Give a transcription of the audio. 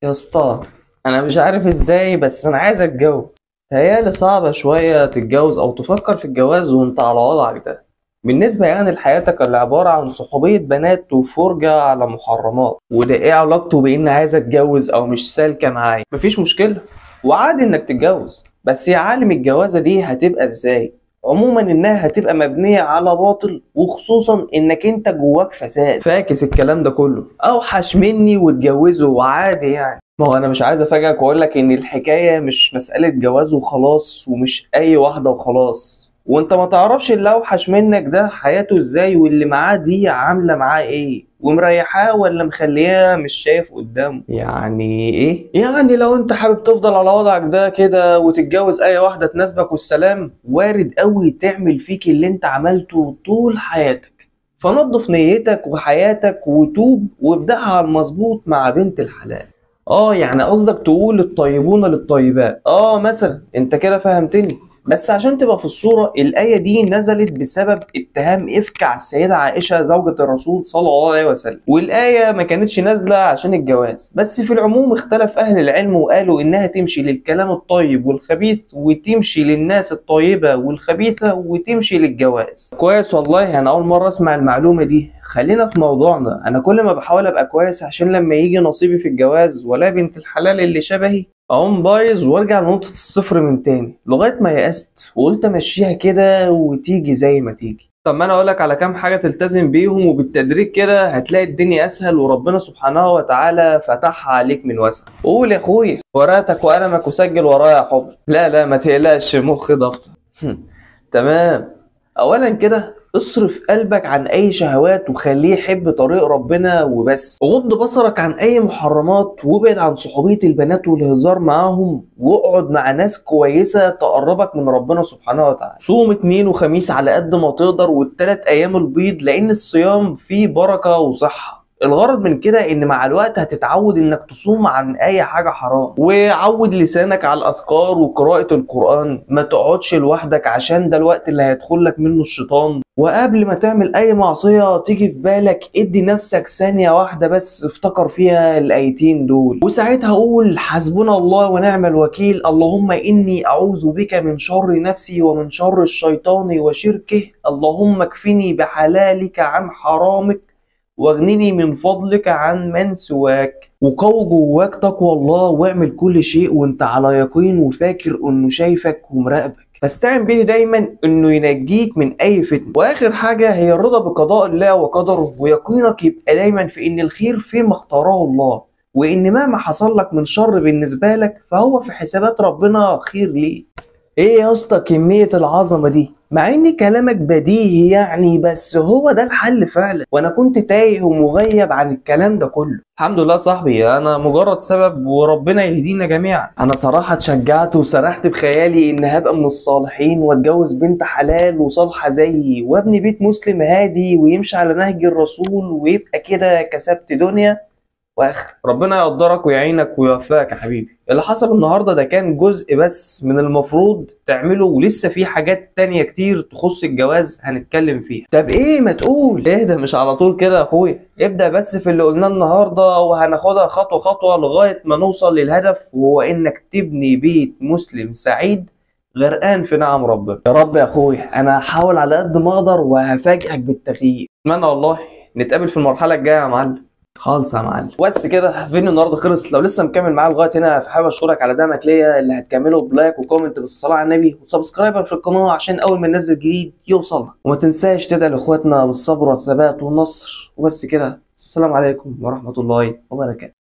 يا اسطى، انا مش عارف ازاي بس انا عايز اتجوز. هيالي صعبة شوية تتجوز او تفكر في الجواز وانت على وضعك ده. بالنسبة يعني لحياتك اللي عبارة عن صحوبية بنات وفرجة على محرمات، وده ايه علاقته بان عايز اتجوز او مش سالكة معايا؟ مفيش مشكلة، وعادي انك تتجوز، بس يا عالم الجوازة دي هتبقى ازاي؟ عموما انها هتبقى مبنية على باطل، وخصوصا انك انت جواك فساد فاكس الكلام ده كله. اوحش مني واتجوزه وعادي يعني. ما هو انا مش عايز افاجئك واقول لك ان الحكايه مش مساله جواز وخلاص، ومش اي واحده وخلاص، وانت ما تعرفش اللي اوحش منك ده حياته ازاي، واللي معاه دي عامله معاه ايه، ومريحاه ولا مخلياه مش شايف قدامه. يعني ايه؟ يعني لو انت حابب تفضل على وضعك ده كده وتتجوز اي واحده تناسبك والسلام، وارد قوي تعمل فيك اللي انت عملته طول حياتك. فنظف نيتك وحياتك وتوب وابدأها على المظبوط مع بنت الحلال. يعني قصدك تقول الطيبون للطيبات، مثلا انت كده فهمتني. بس عشان تبقى في الصورة، الآية دي نزلت بسبب اتهام إفك على السيدة عائشة زوجة الرسول صلى الله عليه وسلم، والآية ما كانتش نازلة عشان الجواز بس. في العموم اختلف أهل العلم وقالوا إنها تمشي للكلام الطيب والخبيث، وتمشي للناس الطيبة والخبيثة، وتمشي للجواز. كويس والله، أنا أول مرة أسمع المعلومة دي. خلينا في موضوعنا. أنا كل ما بحاول أبقى كويس عشان لما يجي نصيبي في الجواز ولا بنت الحلال اللي شبهي اقوم بايظ وارجع لنقطة الصفر من تاني، لغاية ما يأست وقلت امشيها كده وتيجي زي ما تيجي. طب ما انا اقولك على كام حاجة تلتزم بيهم، وبالتدريج كده هتلاقي الدنيا اسهل، وربنا سبحانه وتعالى فتحها عليك من وسع. قول يا اخويا، ورقتك وقلمك وسجل ورايا يا حب. لا ما تقلقش، مخي ضغط. تمام. اولا كده اصرف قلبك عن اي شهوات وخليه يحب طريق ربنا وبس. غض بصرك عن اي محرمات، وابعد عن صحوبية البنات والهزار معاهم، واقعد مع ناس كويسة تقربك من ربنا سبحانه وتعالى. صوم اتنين وخميس على قد ما تقدر، والتلات ايام البيض، لان الصيام فيه بركة وصحة. الغرض من كده ان مع الوقت هتتعود انك تصوم عن اي حاجة حرام، وعود لسانك على الاذكار وقراءة القرآن. ما تقعدش لوحدك عشان ده الوقت اللي هيدخل لك منه الشيطان. وقبل ما تعمل اي معصية تيجي في بالك، ادي نفسك ثانية واحدة بس افتكر فيها الايتين دول، وساعتها قول حسبنا الله ونعم الوكيل. اللهم اني اعوذ بك من شر نفسي ومن شر الشيطان وشركه. اللهم اكفني بحلالك عن حرامك، واغنني من فضلك عن من سواك. وقوي جواك تقوى الله، واعمل كل شيء وانت على يقين وفاكر انه شايفك ومراقبك. فاستعن به دايما انه ينجيك من اي فتنه. واخر حاجه هي الرضا بقضاء الله وقدره، ويقينك يبقى دايما في ان الخير فيما اختاره الله، وان مهما حصل لك من شر بالنسبه لك فهو في حسابات ربنا خير ليك. ايه يا اسطى كمية العظمة دي؟ مع ان كلامك بديهي يعني، بس هو ده الحل فعلا، وانا كنت تايه ومغيب عن الكلام ده كله. الحمد لله صاحبي، انا مجرد سبب وربنا يهدينا جميعا. انا صراحة اتشجعت وسرحت بخيالي ان هبقى من الصالحين واتجوز بنت حلال وصالحة زيي، وابني بيت مسلم هادي ويمشي على نهج الرسول، ويبقى كده كسبت دنيا واخر. ربنا يقدرك ويعينك ويوفقك يا حبيبي. اللي حصل النهارده ده كان جزء بس من المفروض تعمله، ولسه في حاجات تانية كتير تخص الجواز هنتكلم فيها. طب ايه، ما تقول اهدى، مش على طول كده يا اخويا. ابدأ بس في اللي قلناه النهارده، وهناخدها خطوة خطوة لغاية ما نوصل للهدف، وهو انك تبني بيت مسلم سعيد غرقان في نعم ربنا. يا رب يا اخويا، انا هحاول على قد ما اقدر وهفاجئك بالتغيير. اتمنى والله نتقابل في المرحلة الجاية يا معلم. خالص يا معلم. بس كده فيديو النهارده خلص. لو لسه مكمل معايا لغايه هنا فحابب اشكرك على دعمك ليا، اللي هتكمله بلايك وكومنت بالصلاه على النبي وسبسكرايب في القناه عشان اول ما ننزل جديد يوصلك. وما تنساش تدعي لاخواتنا بالصبر والثبات والنصر. وبس كده، السلام عليكم ورحمه الله وبركاته.